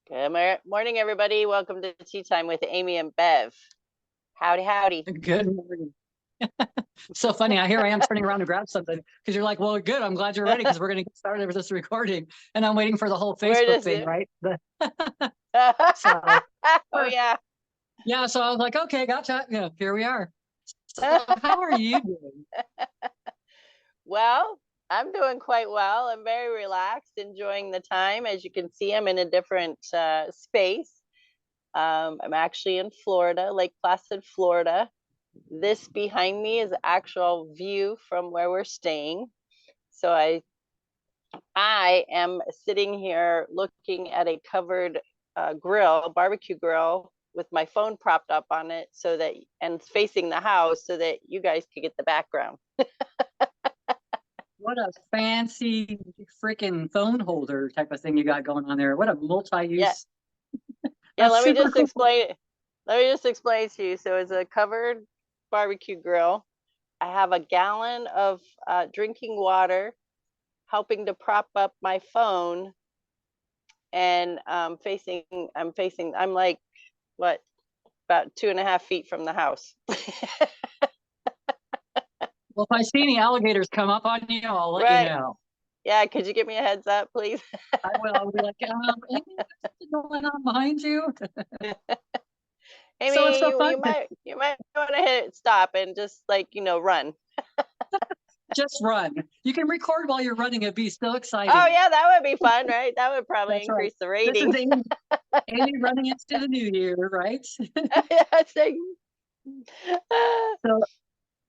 Good morning, everybody. Welcome to Tea Time with Amy and Bev. Howdy, howdy. Good morning. So funny. Here I am turning around to grab something because you're like, well, good. I'm glad you're ready because we're going to get started with this recording. And I'm waiting for the whole We're Facebook just, thing, right? So, oh, yeah. yeah. So I was like, okay, gotcha. Here we are. So how are you doing? Well, I'm doing quite well. I'm very relaxed, enjoying the time. As you can see, I'm in a different space. I'm actually in Florida, Lake Placid, Florida. This behind me is actual view from where we're staying. So I am sitting here looking at a covered grill, barbecue grill, with my phone propped up on it and facing the house so that you guys could get the background. What a fancy freaking phone holder type of thing you got going on there. What a Yeah. multi-use. Yeah, That's let me super just cool. explain it. Let me just explain to you. So it's a covered barbecue grill. I have a gallon of drinking water helping to prop up my phone, and I'm like, what, about 2.5 feet from the house. Well, if I see any alligators come up on you, I'll let you Right. know. Yeah, could you give me a heads up, please? I will. I'll be like, Amy, what's going on behind you? So it's Amy, so you, fun. you might want to hit stop and just run. Just run. You can record while you're running. It'd be so Oh exciting. yeah, that would be fun, right? That would probably That's right. increase the This is ratings. Amy running into the new year, right? Yeah, it's like, So,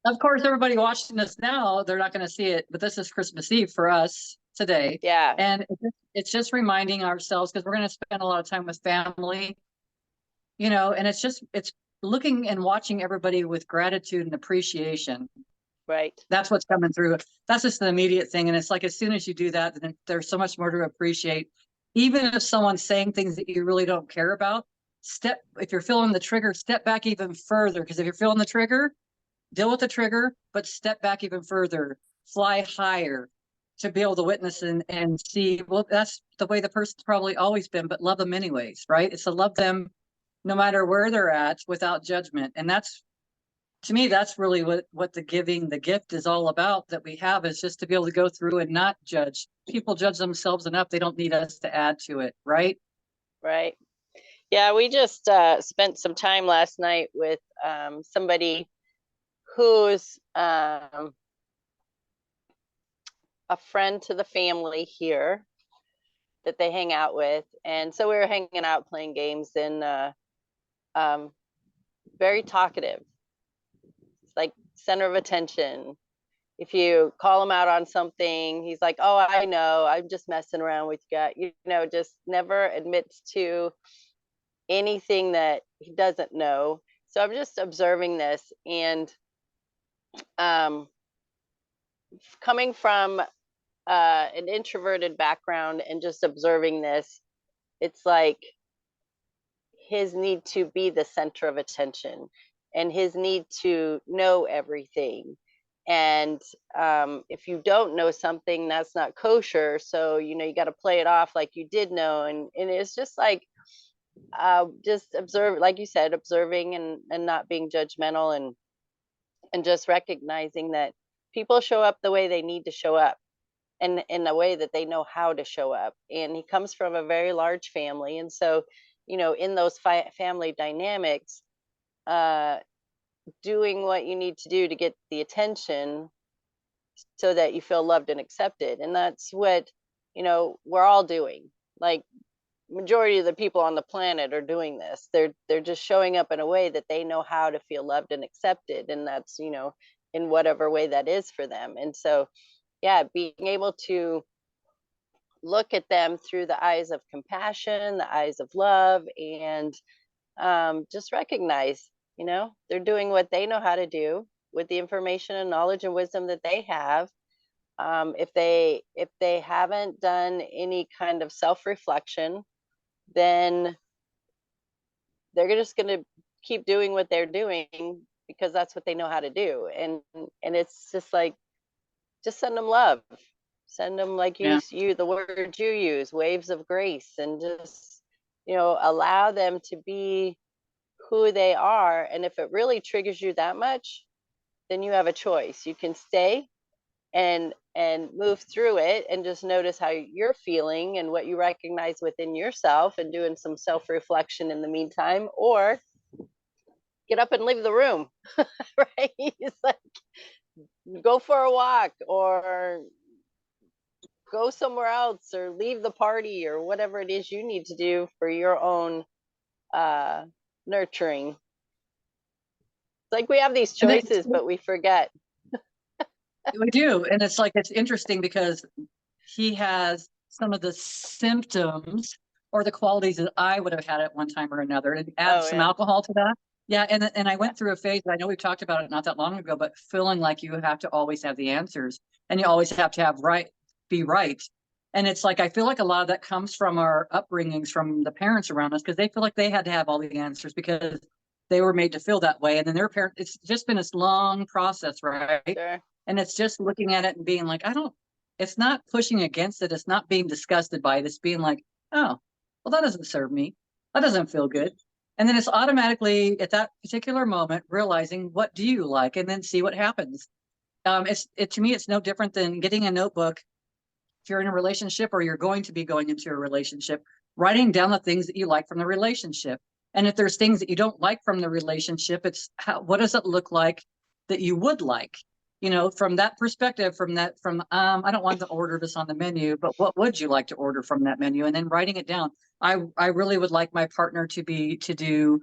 of course, everybody watching this now, they're not going to see it, but this is Christmas Eve for us today. yeah, And it's just reminding ourselves because we're going to spend a lot of time with family, and it's looking and watching everybody with gratitude and appreciation. right, That's what's coming through. That's just an immediate thing. And it's like as soon as you do that, then there's so much more to appreciate. Even if someone's saying things that you really don't care about, if you're feeling the trigger, step back even further. Because if you're feeling the trigger, deal with the trigger, but step back even further, fly higher to be able to witness and see, well, that's the way the person's probably always been, but love them anyways, right? It's to love them no matter where they're at without judgment. And that's to me, that's really what the gift is all about that we have is just to be able to go through and not judge. People judge themselves enough. They don't need us to add to it, right? right. Yeah, we just spent some time last night with somebody who's a friend to the family here that they hang out with, and so we were hanging out playing games, and um, very talkative, like center of attention. If you call him out on something, he's like, "Oh, I know, I'm just messing around with you." Just never admits to anything that he doesn't know. So I'm just observing this, and um, coming from an introverted background and just observing this, it's like his need to be the center of attention and his need to know everything. And if you don't know something, that's not kosher. So, you got to play it off like you did know. And it's just like, just observe, like you said, observing and not being judgmental, and just recognizing that people show up the way they need to show up, and in a way that they know how to show up. And he comes from a very large family, and so in those family dynamics, uh doing what you need to do to get the attention so that you feel loved and accepted. And that's what we're all doing. Like, majority of the people on the planet are doing this. They're just showing up in a way that they know how to feel loved and accepted, and that's in whatever way that is for them. And so, yeah, being able to look at them through the eyes of compassion, the eyes of love, and just recognize, they're doing what they know how to do with the information and knowledge and wisdom that they have. If they haven't done any kind of self-reflection, then they're just going to keep doing what they're doing because that's what they know how to do. And it's just like, just send them love, send them, like Yeah. the word you use, waves of grace, and just allow them to be who they are. And if it really triggers you that much, then you have a choice. You can stay and move through it and just notice how you're feeling and what you recognize within yourself and doing some self-reflection in the meantime, or get up and leave the room. Right? It's like, go for a walk or go somewhere else or leave the party or whatever it is you need to do for your own uh nurturing. It's like we have these And then choices but we forget. we do. And it's like, it's interesting because he has some of the symptoms or the qualities that I would have had at one time or another, and add Oh some yeah. alcohol to that. Yeah, and I Yeah. went through a phase. I know we talked about it not that long ago, but feeling like you have to always have the answers, and you always have to have be right. And it's like I feel like a lot of that comes from our upbringings, from the parents around us, because they feel like they had to have all the answers because they were made to feel that way. And then their parents. It's just been this long process, right? Sure. And it's just looking at it and being like, I don't, it's not pushing against it. It's not being disgusted by it. It's being like, oh, well, that doesn't serve me. That doesn't feel good. And then it's automatically at that particular moment realizing, what do you like, and then see what happens. To me, it's no different than getting a notebook. If you're in a relationship or you're going to be going into a relationship, writing down the things that you like from the relationship. And if there's things that you don't like from the relationship, it's what does it look like that you would like? From that perspective, I don't want to order this on the menu, but what would you like to order from that menu? And then writing it down. I really would like my partner to do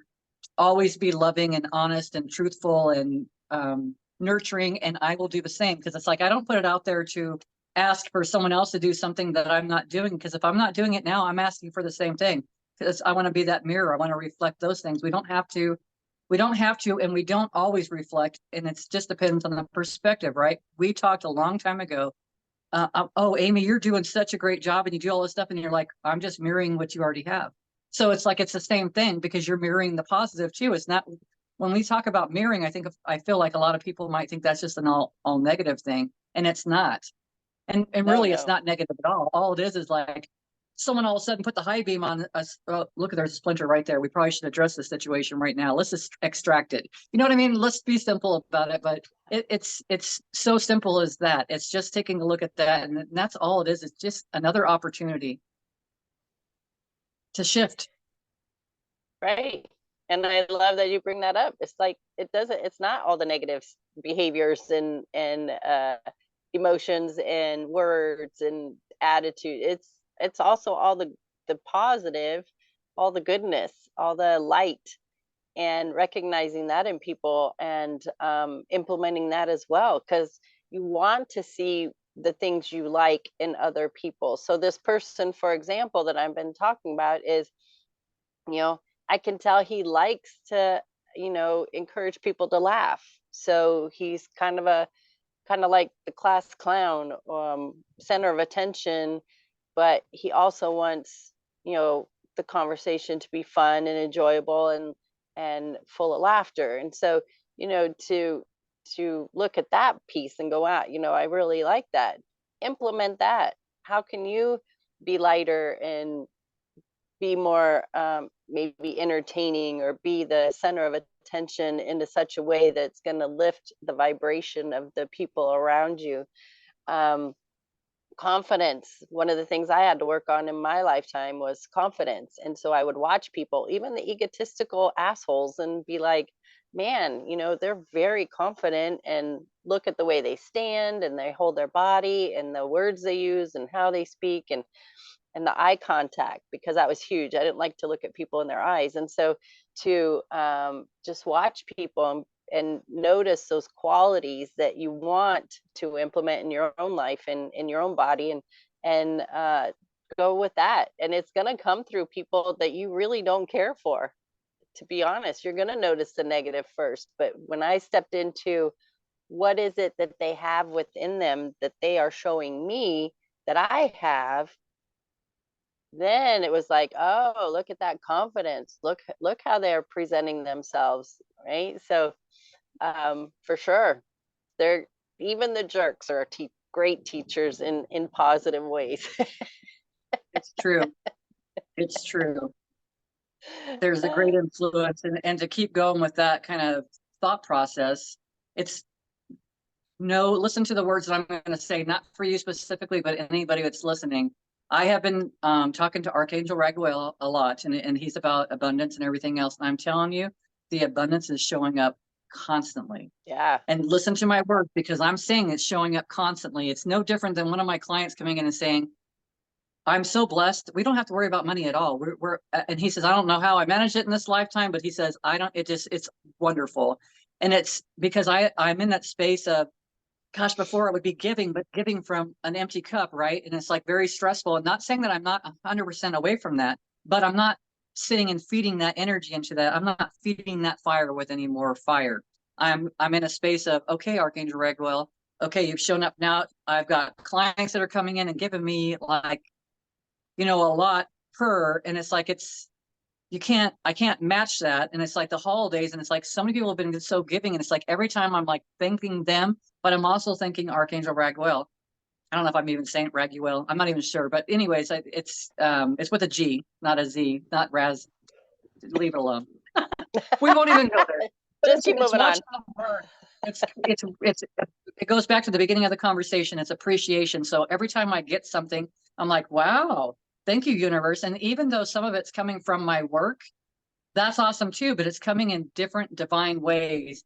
always be loving and honest and truthful and nurturing, and I will do the same, because it's like I don't put it out there to ask for someone else to do something that I'm not doing, because if I'm not doing it now, I'm asking for the same thing, because I want to be that mirror. I want to reflect those things. We don't have to, and we don't always reflect, and it just depends on the perspective, right? We talked a long time ago. Oh, Amy, you're doing such a great job, and you do all this stuff, and you're like, I'm just mirroring what you already have. So it's like it's the same thing, because you're mirroring the positive too. It's not, when we talk about mirroring, I feel like a lot of people might think that's just an all negative thing, and it's not. And No, really, it's no. not negative at all. All it is like someone all of a sudden put the high beam on us. Oh, look, there's a splinter right there. We probably should address the situation right now. Let's just extract it. You know what I mean? Let's be simple about it. But it's so simple as that. It's just taking a look at that, and that's all it is. It's just another opportunity to shift. Right. And I love that you bring that up. It's like it's not all the negative behaviors and emotions and words and attitude. It's also all the positive, all the goodness, all the light, and recognizing that in people and implementing that as well, because you want to see the things you like in other people. So this person, for example, that I've been talking about is, you know, I can tell he likes to, encourage people to laugh. So he's kind of like the class clown, center of attention, but he also wants, the conversation to be fun and enjoyable and full of laughter. And so, to look at that piece and go out, I really like that. Implement that. How can you be lighter and be more maybe entertaining, or be the center of attention in such a way that's going to lift the vibration of the people around you? um, Confidence. One of the things I had to work on in my lifetime was confidence. And so I would watch people, even the egotistical assholes, and be like, man, they're very confident, and look at the way they stand and they hold their body and the words they use and how they speak, and the eye contact, because that was huge. I didn't like to look at people in their eyes. And so to just watch people and notice those qualities that you want to implement in your own life and in your own body, and go with that. And it's going to come through people that you really don't care for. To be honest, you're going to notice the negative first. But when I stepped into what is it that they have within them that they are showing me that I have, then it was like, oh, look at that confidence. Look how they're presenting themselves, right? So for sure, they're, even the jerks are great teachers in positive ways. It's true. It's true. there's a great influence, and to keep going with that kind of thought process, it's no, listen to the words that I'm going to say, not for you specifically, but anybody that's listening. I have been talking to Archangel Raguel a lot, and he's about abundance and everything else. And I'm telling you, the abundance is showing up constantly. Yeah. And listen to my words, because I'm saying it's showing up constantly. It's no different than one of my clients coming in and saying, I'm so blessed. We don't have to worry about money at all. And he says, I don't know how I managed it in this lifetime, but he says, I don't, it's wonderful. And it's because I'm in that space of, gosh, before it would be giving, but giving from an empty cup, right? And it's like very stressful. And not saying that I'm not 100% away from that, but I'm not sitting and feeding that energy into that. I'm not feeding that fire with any more fire. I'm in a space of, okay, Archangel Raguel, okay, you've shown up now. I've got clients that are coming in and giving me like, a lot per, and it's like I can't match that. And it's like the holidays, and it's like so many people have been so giving, and it's like every time I'm like thanking them, but I'm also thanking Archangel Raguel. I don't know if I'm even saying Raguel. I'm not even sure. But anyways, it's with a G, not a Z, not Raz. Leave it alone. We won't even go there. But Just keep it's moving on. It goes back to the beginning of the conversation. It's appreciation. So every time I get something, I'm like, wow, thank you, universe. And even though some of it's coming from my work, that's awesome too, but it's coming in different divine ways.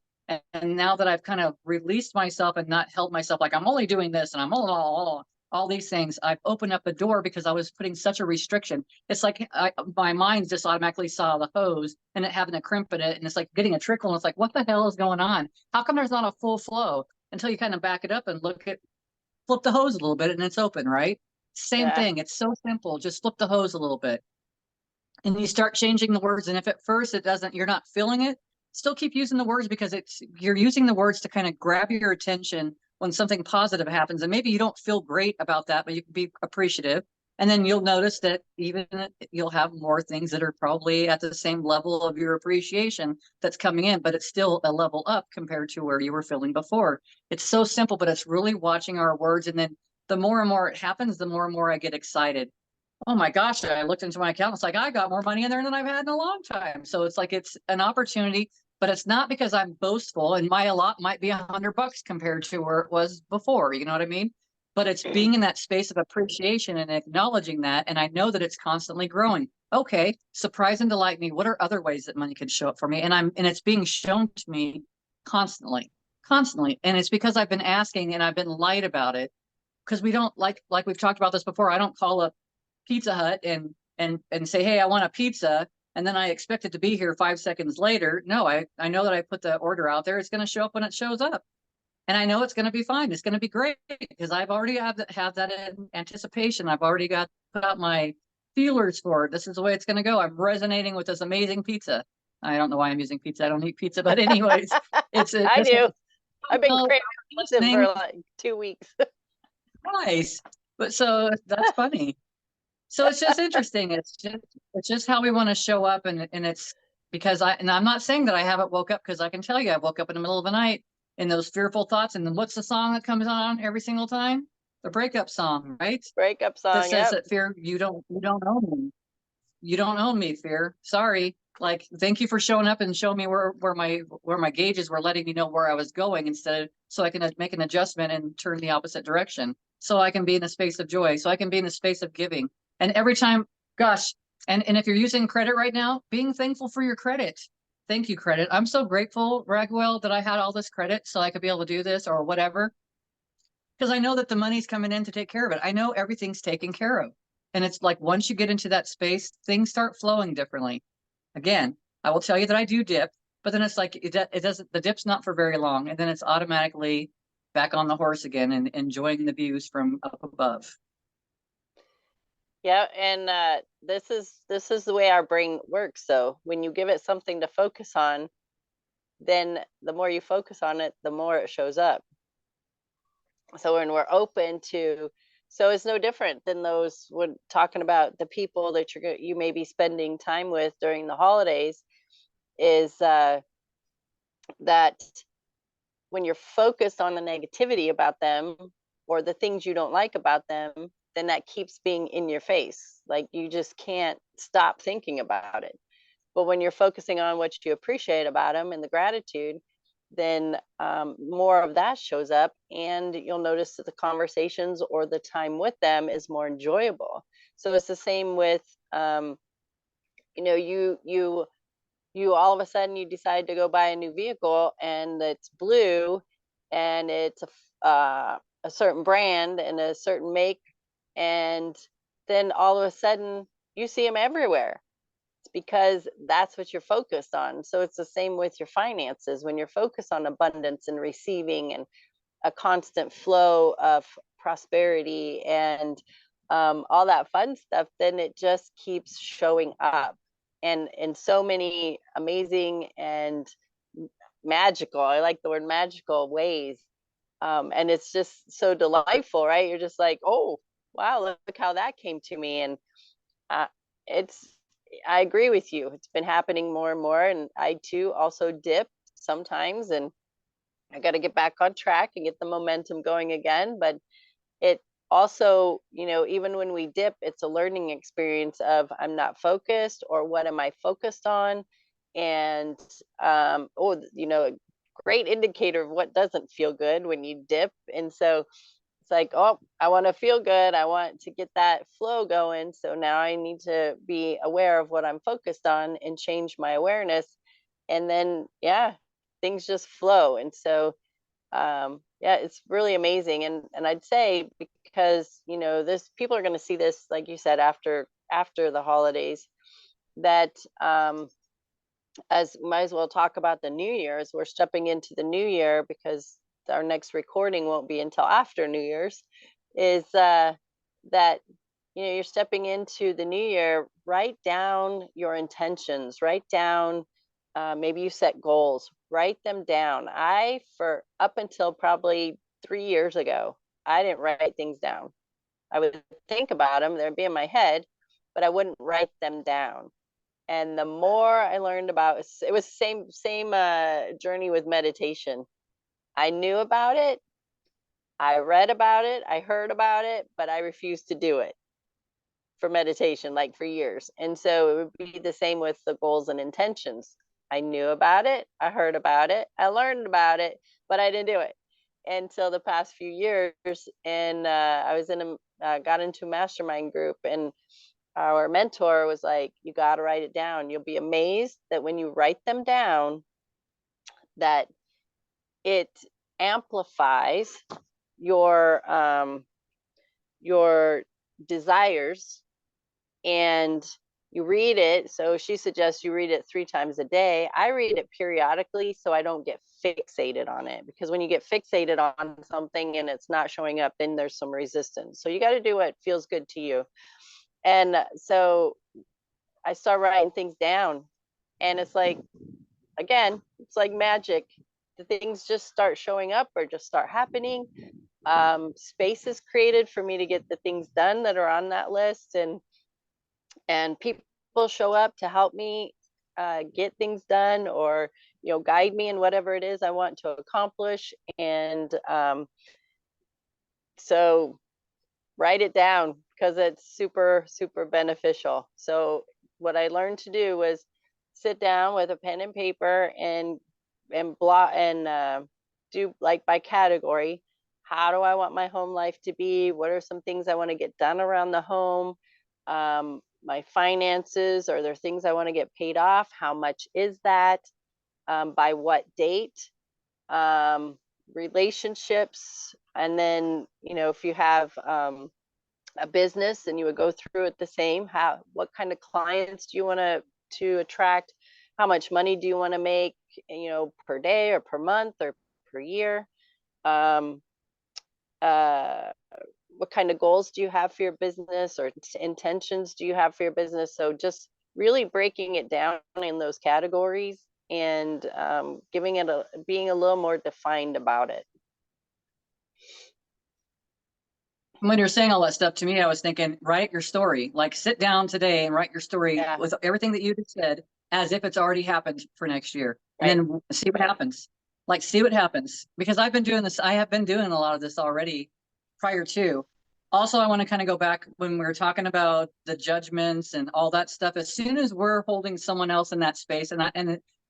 And now that I've kind of released myself and not held myself like I'm only doing this and I'm all these things, I've opened up a door because I was putting such a restriction. It's like my mind just automatically saw the hose and it having a crimp in it, and it's like getting a trickle, and it's like, what the hell is going on? How come there's not a full flow? Until you kind of back it up and flip the hose a little bit and it's open, right? Same Yeah. thing. It's so simple. Just flip the hose a little bit and you start changing the words. And if at first you're not feeling it, still keep using the words, because you're using the words to kind of grab your attention when something positive happens. And maybe you don't feel great about that, but you can be appreciative. And then you'll notice that even you'll have more things that are probably at the same level of your appreciation that's coming in, but it's still a level up compared to where you were feeling before. It's so simple, but it's really watching our words. And then the more and more it happens, the more and more I get excited. Oh my gosh, I looked into my account. It's like I got more money in there than I've had in a long time. So it's like it's an opportunity, but it's not because I'm boastful, and my allot might be $100 compared to where it was before. You know what I mean? But it's being in that space of appreciation and acknowledging that. And I know that it's constantly growing. Okay, surprise and delight me. What are other ways that money can show up for me? And it's being shown to me constantly, constantly. And it's because I've been asking and I've been light about it, because we don't like we've talked about this before. I don't call up Pizza Hut and say, hey, I want a pizza, and then I expect it to be here 5 seconds later. No, I know that I put the order out there. It's going to show up when it shows up, and I know it's going to be fine. It's going to be great because I've already have that in anticipation. I've already got put out my feelers for it. This is the way it's going to go. I'm resonating with this amazing pizza. I don't know why I'm using pizza. I don't eat pizza, but anyways, I do. I've been well, craving pizza listening. for like 2 weeks. Nice, but so that's funny. So it's just interesting. It's just how we want to show up, and it's because I'm not saying that I haven't woke up, because I can tell you I woke up in the middle of the night in those fearful thoughts. And then what's the song that comes on every single time? The breakup song, right? Breakup That song. says Yep. that fear, you don't own me. You don't own me, fear. Sorry. Like, thank you for showing up and showing me where my gauges were letting me know where I was going, instead of so I can make an adjustment and turn the opposite direction. So I can be in a space of joy. So I can be in a space of giving. And every time, gosh, and if you're using credit right now, being thankful for your credit. Thank you, credit. I'm so grateful, Raguel, that I had all this credit so I could be able to do this or whatever, because I know that the money's coming in to take care of it. I know everything's taken care of. And it's like once you get into that space, things start flowing differently. Again, I will tell you that I do dip, but then it's like it doesn't, the dip's not for very long. And then it's automatically back on the horse again and enjoying the views from up above. Yeah, and this is the way our brain works. So when you give it something to focus on, then the more you focus on it, the more it shows up. So when we're open to, so it's no different than those when talking about the people that you may be spending time with during the holidays, is that when you're focused on the negativity about them or the things you don't like about them, then that keeps being in your face. Like you just can't stop thinking about it. But when you're focusing on what you appreciate about them and the gratitude, then more of that shows up, and you'll notice that the conversations or the time with them is more enjoyable. So it's the same with, you know, you all of a sudden you decide to go buy a new vehicle and it's blue and it's a certain brand and a certain make, and then all of a sudden you see them everywhere. It's because that's what you're focused on. So it's the same with your finances. When you're focused on abundance and receiving and a constant flow of prosperity and all that fun stuff, then it just keeps showing up, and in so many amazing and magical, I like the word magical, ways. And it's just so delightful, right? You're just like, oh, wow, look how that came to me. And uh, it's, I agree with you. It's been happening more and more. And I too also dip sometimes, and I got to get back on track and get the momentum going again. But it also, you know, even when we dip, it's a learning experience of I'm not focused, or what am I focused on? And oh, you know, a great indicator of what doesn't feel good when you dip. And so it's like, oh, I want to feel good, I want to get that flow going, so now I need to be aware of what I'm focused on and change my awareness. And then yeah, things just flow. And so yeah, it's really amazing. And I'd say, because you know, this, people are going to see this, like you said, after the holidays, that as might as well talk about the new year, as we're stepping into the new year, because our next recording won't be until after New Year's, is that, you know, you're stepping into the new year, write down your intentions, write down, maybe you set goals, write them down. I, for up until probably 3 years ago, I didn't write things down. I would think about them, they'd be in my head, but I wouldn't write them down. And the more I learned about it, was the same journey with meditation. I knew about it, I read about it, I heard about it, but I refused to do it for meditation, like for years. And so it would be the same with the goals and intentions. I knew about it, I heard about it, I learned about it, but I didn't do it until the past few years. And I was in got into a mastermind group, and our mentor was like, you got to write it down. You'll be amazed that when you write them down, that it amplifies your desires. And you read it. So she suggests you read it 3 times a day. I read it periodically so I don't get fixated on it, because when you get fixated on something and it's not showing up, then there's some resistance. So you got to do what feels good to you. And so I start writing things down, and it's like, again, it's like magic. The things just start showing up or just start happening. Space is created for me to get the things done that are on that list, and people show up to help me get things done, or you know, guide me in whatever it is I want to accomplish. And so write it down, because it's super beneficial. So what I learned to do was sit down with a pen and paper and blot and do, like, by category. How do I want my home life to be? What are some things I want to get done around the home? My finances, are there things I want to get paid off? How much is that? By what date? Relationships, and then, you know, if you have a business, and you would go through it the same. How, what kind of clients do you want to attract? How much money do you want to make, you know, per day or per month or per year? Um, uh, what kind of goals do you have for your business, or intentions do you have for your business? So just really breaking it down in those categories, and giving it being a little more defined about it. When you're saying all that stuff to me, I was thinking, write your story. Like, sit down today and write your story, Yeah. with everything that you just said, as if it's already happened for next year. And Right. then see what happens. Like, see what happens. Because I've been doing this, I have been doing a lot of this already prior to. Also, I want to kind of go back when we were talking about the judgments and all that stuff. As soon as we're holding someone else in that space,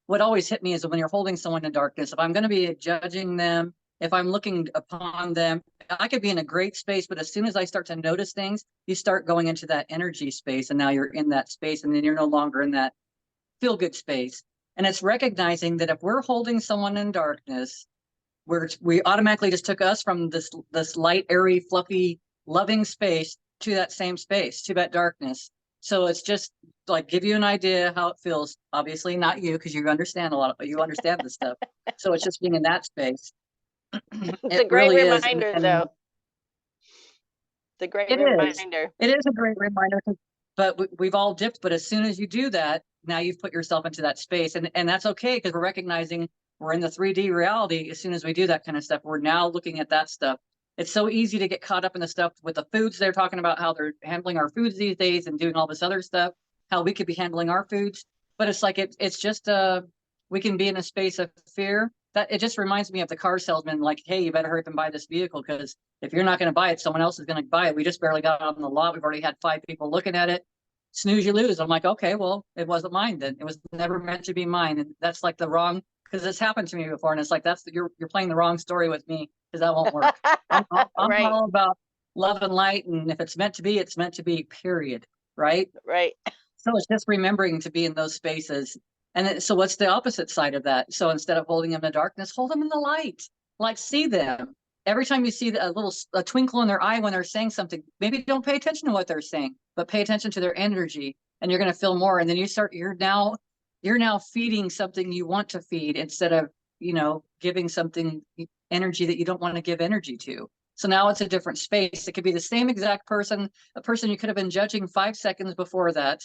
what always hit me is when you're holding someone in darkness, if I'm going to be judging them, if I'm looking upon them, I could be in a great space, but as soon as I start to notice things, you start going into that energy space, and now you're in that space, and then you're no longer in that feel good space. And it's recognizing that if we're holding someone in darkness, we automatically just took us from this light, airy, fluffy, loving space to that same space, to that darkness. So it's just like give you an idea how it feels. Obviously, not you, because you understand a lot of you understand this stuff. So it's just being in that space. It's It a great really is, reminder, and though. It's a great it is. reminder. It is a great reminder, but we've all dipped. But as soon as you do that, now you've put yourself into that space, and that's okay because we're recognizing we're in the 3D reality. As soon as we do that kind of stuff, we're now looking at that stuff. It's so easy to get caught up in the stuff with the foods. They're talking about how they're handling our foods these days and doing all this other stuff, how we could be handling our foods. But it's like it's just we can be in a space of fear. That it just reminds me of the car salesman, like, hey, you better hurry up and buy this vehicle because if you're not going to buy it, someone else is going to buy it. We just barely got on the lot. We've already had 5 people looking at it. Snooze, you lose. I'm like, okay, well, it wasn't mine then. It was never meant to be mine. And that's like the wrong, because it's happened to me before. And it's like, you're playing the wrong story with me because that won't work. I'm Right, all about love and light. And if it's meant to be, it's meant to be, period. Right. right. So it's just remembering to be in those spaces. And then, so what's the opposite side of that? So instead of holding them in the darkness, hold them in the light. Like see them. Every time you see a twinkle in their eye when they're saying something, maybe don't pay attention to what they're saying, but pay attention to their energy, and you're going to feel more. And then you're now feeding something you want to feed instead of giving something energy that you don't want to give energy to. So now it's a different space. It could be the same exact person, a person you could have been judging 5 seconds before that,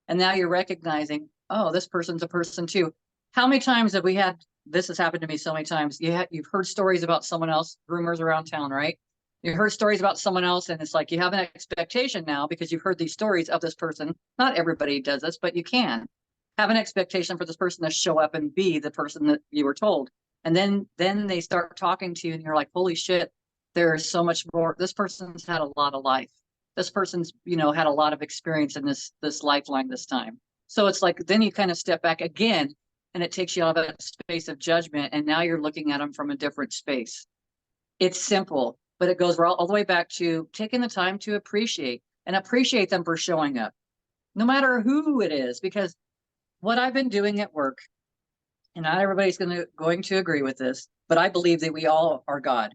and now you're recognizing, oh, this person's a person too. How many times have we had this? Has happened to me so many times. You've heard stories about someone else, rumors around town, right? You heard stories about someone else, and it's like you have an expectation now because you've heard these stories of this person. Not everybody does this, but you can have an expectation for this person to show up and be the person that you were told. And then they start talking to you, and you're like, holy shit, there's so much more. This person's had a lot of life. This person's had a lot of experience in this lifeline this time. So it's like then you kind of step back again, and it takes you out of that space of judgment, and now you're looking at them from a different space. It's simple, but it goes all the way back to taking the time to appreciate them for showing up, no matter who it is. Because what I've been doing at work, and not everybody's going to agree with this, but I believe that we all are God.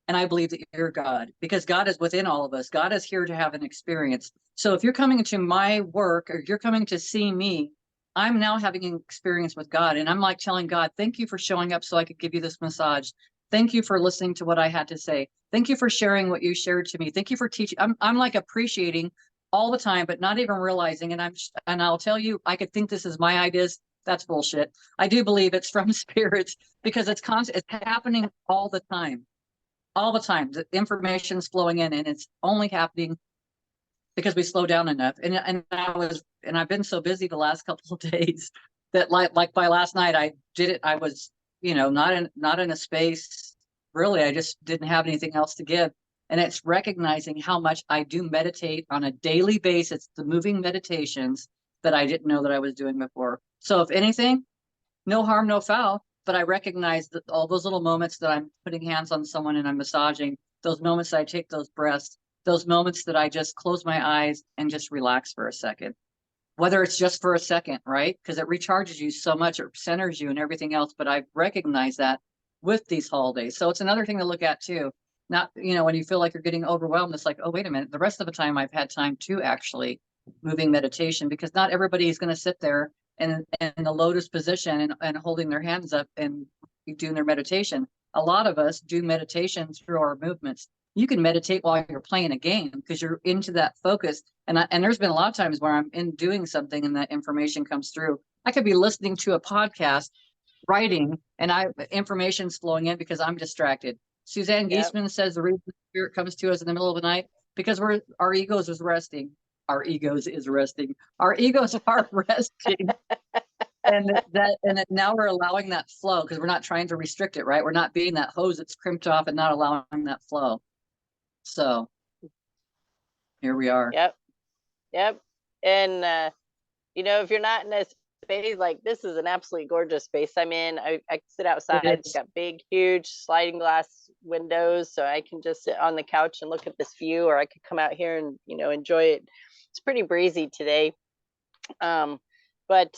And I believe that you're God because God is within all of us. God is here to have an experience. So if you're coming to my work or you're coming to see me, I'm now having an experience with God. And I'm like telling God, thank you for showing up so I could give you this massage. Thank you for listening to what I had to say. Thank you for sharing what you shared to me. Thank you for teaching. I'm like appreciating all the time, but not even realizing. And I'll tell you, I could think this is my ideas. That's bullshit. I do believe it's from spirits because it's constant. It's happening all the time. All the time. The information's flowing in, and it's only happening because we slow down enough. And I've been so busy the last couple of days that like by last night I did it. I was not in a space really. I just didn't have anything else to give. And it's recognizing how much I do meditate on a daily basis, the moving meditations that I didn't know that I was doing before. So if anything, no harm, no foul. But I recognize that all those little moments that I'm putting hands on someone and I'm massaging, those moments that I take those breaths, those moments that I just close my eyes and just relax for a second, whether it's just for a second, right? Because it recharges you so much, it centers you and everything else. But I recognize that with these holidays. So it's another thing to look at too. Not, when you feel like you're getting overwhelmed, it's like, oh, wait a minute. The rest of the time I've had time to actually moving meditation because not everybody is going to sit there and in the lotus position and holding their hands up and doing their meditation. A lot of us do meditation through our movements. You can meditate while you're playing a game because you're into that focus. And there's been a lot of times where I'm in doing something and that information comes through. I could be listening to a podcast, writing, and information's flowing in because I'm distracted. Suzanne Yep. Geisman says the reason spirit comes to us in the middle of the night because our egos is resting. Our egos is resting. Our egos are resting. And now we're allowing that flow because we're not trying to restrict it, right? We're not being that hose that's crimped off and not allowing that flow. So here we are. Yep. Yep. And if you're not in a space, like, this is an absolutely gorgeous space I'm in. I sit It outside. It's is. got big, huge sliding glass windows, so I can just sit on the couch and look at this view, or I could come out here and enjoy it. It's pretty breezy today. But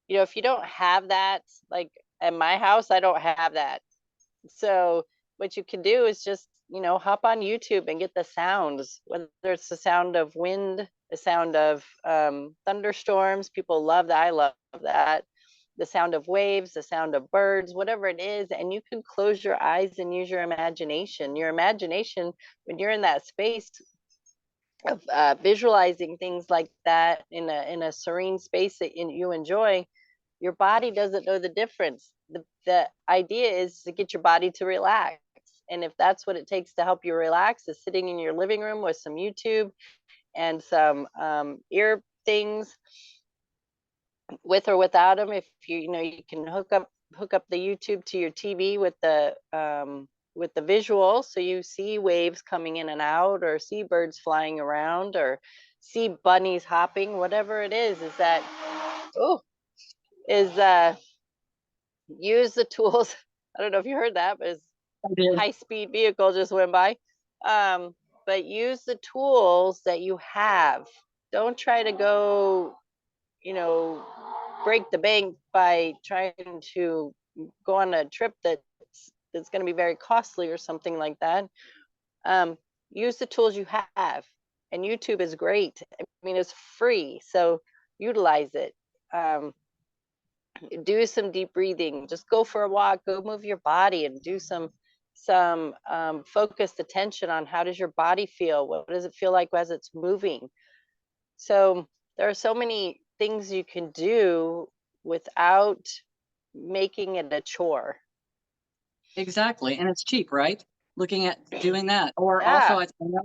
if you don't have that, like at my house, I don't have that. So what you can do is just, hop on YouTube and get the sounds, whether it's the sound of wind, the sound of thunderstorms. People love that. I love that. The sound of waves, the sound of birds, whatever it is. And you can close your eyes and use your imagination. Your imagination, when you're in that space of visualizing things like that in a serene space that you enjoy, your body doesn't know the difference. The idea is to get your body to relax. And if that's what it takes to help you relax, is sitting in your living room with some YouTube and some ear things, with or without them. If you can hook up the YouTube to your TV with the visual, so you see waves coming in and out, or see birds flying around, or see bunnies hopping, whatever it is that, oh, is use the tools. I don't know if you heard that, but it's I did. high-speed vehicle just went by. Um, but use the tools that you have. Don't try to go, you know, break the bank by trying to go on a trip that's going to be very costly or something like that. Um, Use the tools you have, and YouTube is great. I mean, it's free, so utilize it. Do some deep breathing. Just go for a walk. Go move your body and do some focused attention on how does your body feel. What does it feel like as it's moving? So there are so many things you can do without making it a chore. Exactly. And it's cheap, right? Looking at doing that. Or also, Yeah,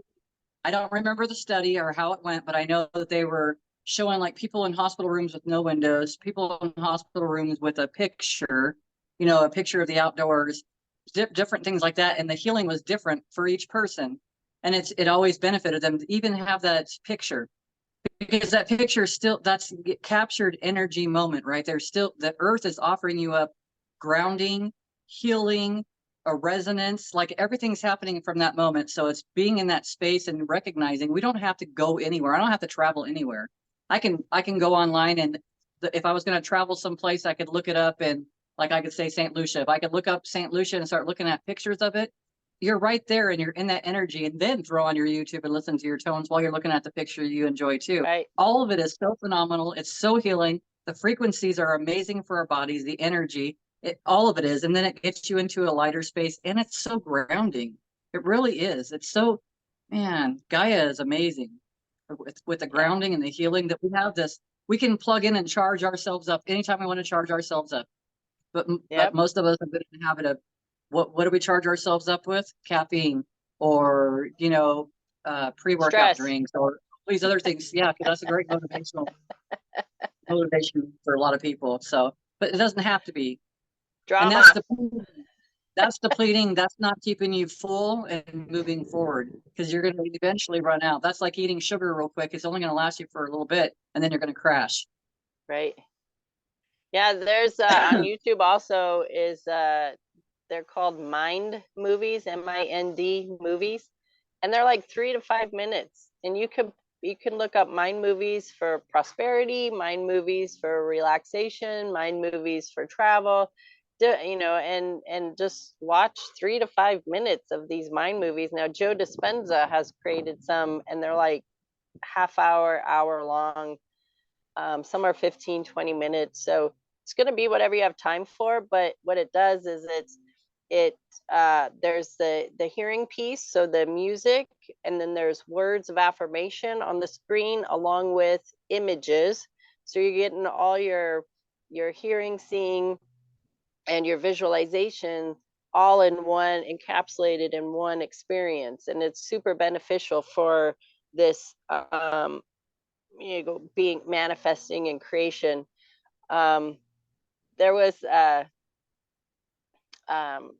I don't remember the study or how it went, but I know that they were showing like people in hospital rooms with no windows, people in hospital rooms with a picture, a picture of the outdoors, different things like that. And the healing was different for each person. And it always benefited them to even have that picture, because that picture is still, that's captured energy moment, right? There's still, the earth is offering you up grounding, healing, a resonance, like everything's happening from that moment. So it's being in that space and recognizing we don't have to go anywhere. I don't have to travel anywhere. I can go online, and if I was going to travel someplace, I could look it up, and like I could say St. Lucia. If I could look up St. Lucia and start looking at pictures of it, you're right there and you're in that energy, and then throw on your YouTube and listen to your tones while you're looking at the picture you enjoy too. right. All of it is so phenomenal. It's so healing. The frequencies are amazing for our bodies, the energy, all of it is. And then it gets you into a lighter space, and it's so grounding. It really is. It's so, man, Gaia is amazing with the Yeah, grounding and the healing that we have. This, we can plug in and charge ourselves up anytime we want to charge ourselves up. But yep. most of us have been in the habit of, what do we charge ourselves up with? Caffeine, or pre-workout Stress, drinks, or these other things. Yeah, because that's a great motivation for a lot of people. So, but it doesn't have to be. And drama. that's depleting. That's not keeping you full and moving forward, because you're going to eventually run out. That's like eating sugar real quick. It's only going to last you for a little bit, and then you're going to crash. Right. Yeah, there's on YouTube also is they're called Mind movies, MIND movies, and they're like 3 to 5 minutes. And you can look up Mind movies for prosperity, Mind movies for relaxation, Mind movies for travel, and just watch 3 to 5 minutes of these Mind movies. Now Joe Dispenza has created some, and they're like half hour long. Some are 15, 20 minutes. So it's going to be whatever you have time for. But what it does is there's the hearing piece, so the music, and then there's words of affirmation on the screen along with images. So you're getting all your hearing, seeing, and your visualization all in one, encapsulated in one experience, and it's super beneficial for this being manifesting and creation. um there was um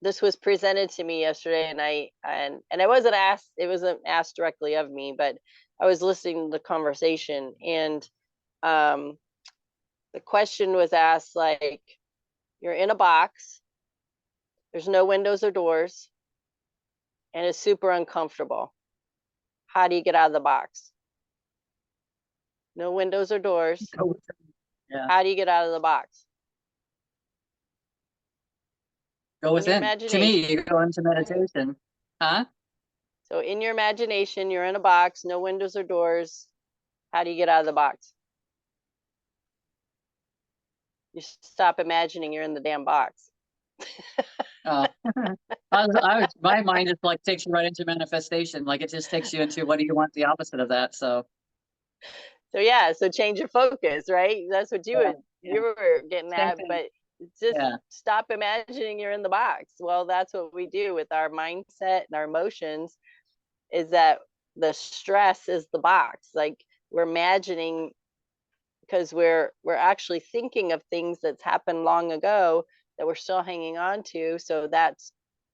this was presented to me yesterday, and I wasn't asked, it wasn't asked directly of me, but I was listening to the conversation, and um the question was asked, like, you're in a box, there's no windows or doors, and it's super uncomfortable. How do you get out of the box? No windows or doors. Go with it. Yeah. How do you get out of the box? Go In your within. To me, imagination. you go into meditation. Huh? So in your imagination, you're in a box, no windows or doors. How do you get out of the box? You stop imagining you're in the damn box. Oh. My mind just like takes you right into manifestation. Like it just takes you into what do you want the opposite of that. So So yeah, so change your focus, right? That's what yeah, you yeah. were getting Same at, thing. but just Yeah. stop imagining you're in the box. Well, that's what we do with our mindset and our emotions, is that the stress is the box. Like, we're imagining, because we're actually thinking of things that's happened long ago that we're still hanging on to. So that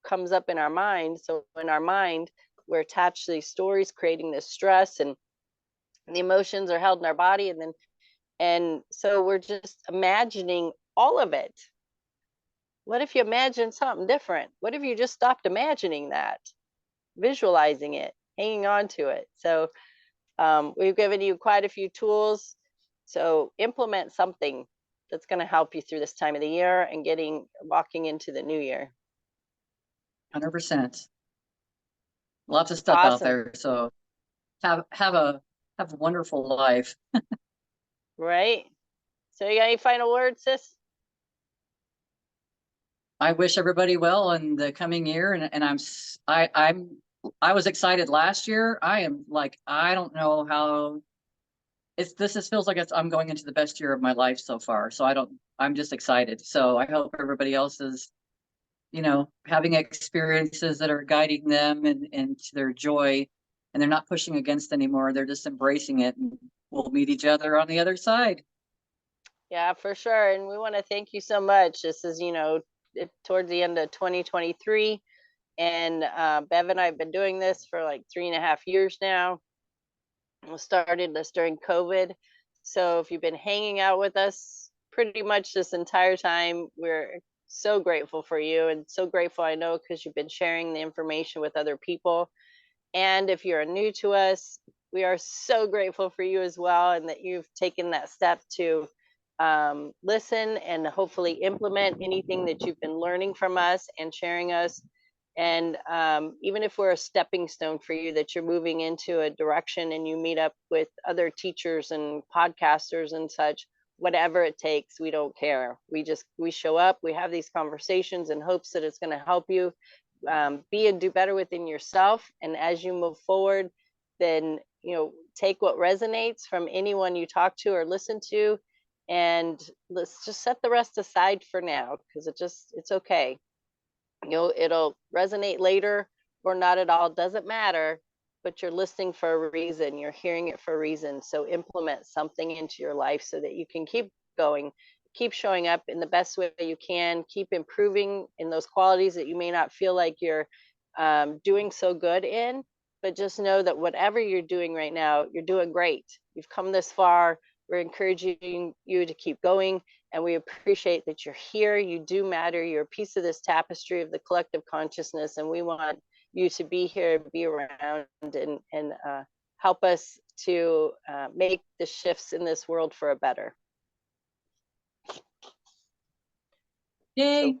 comes up in our mind. So in our mind, we're attached to these stories, creating this stress, and the emotions are held in our body, and so we're just imagining all of it. What if you imagine something different? What if you just stopped imagining that, visualizing it, hanging on to it? So we've given you quite a few tools. So implement something that's going to help you through this time of the year and walking into the new year. 100%. Lots of stuff out Awesome, there. So have a wonderful life. right? So you got any final words, sis? I wish everybody well in the coming year, and I was excited last year. I am like I don't know how this feels like I'm going into the best year of my life so far. So I'm just excited. So I hope everybody else is, having experiences that are guiding them and to their joy, and they're not pushing against anymore. They're just embracing it, and we'll meet each other on the other side. Yeah, for sure. And we want to thank you so much. This is, towards the end of 2023. And Bev and I have been doing this for like 3.5 years now. We started this during COVID. So if you've been hanging out with us pretty much this entire time, we're so grateful for you, and so grateful, I know, because you've been sharing the information with other people. And if you're new to us, we are so grateful for you as well, and that you've taken that step to listen and hopefully implement anything that you've been learning from us and sharing us. And even if we're a stepping stone for you, that you're moving into a direction and you meet up with other teachers and podcasters and such, whatever it takes, we don't care. We show up, we have these conversations in hopes that it's going to help you be and do better within yourself. And as you move forward, then take what resonates from anyone you talk to or listen to, and let's just set the rest aside for now, because it's okay. It'll resonate later or not at all, doesn't matter. But you're listening for a reason, you're hearing it for a reason. So implement something into your life so that you can keep going, keep showing up in the best way you can, keep improving in those qualities that you may not feel like you're doing so good in. But just know that whatever you're doing right now, you're doing great. You've come this far. We're encouraging you to keep going, and we appreciate that you're here. You do matter. You're a piece of this tapestry of the collective consciousness, and we want you to be here, be around, and help us to make the shifts in this world for a better. Yay. So,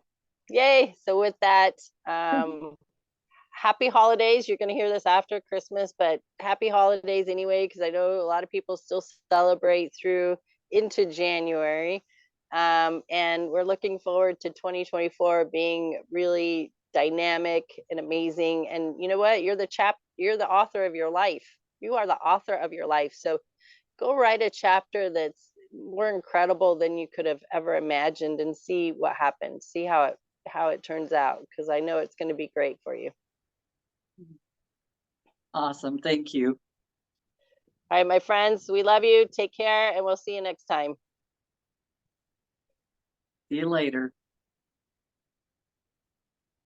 yay. So with that, happy holidays. You're going to hear this after Christmas, but happy holidays anyway, because I know a lot of people still celebrate through into January. And we're looking forward to 2024 being really dynamic and amazing. And you know what? You're the author of your life. You are the author of your life. So go write a chapter that's more incredible than you could have ever imagined, and see what happens. See how it turns out, because I know it's going to be great for you. Awesome. Thank you. All right, my friends, we love you. Take care, and we'll see you next time. See you later.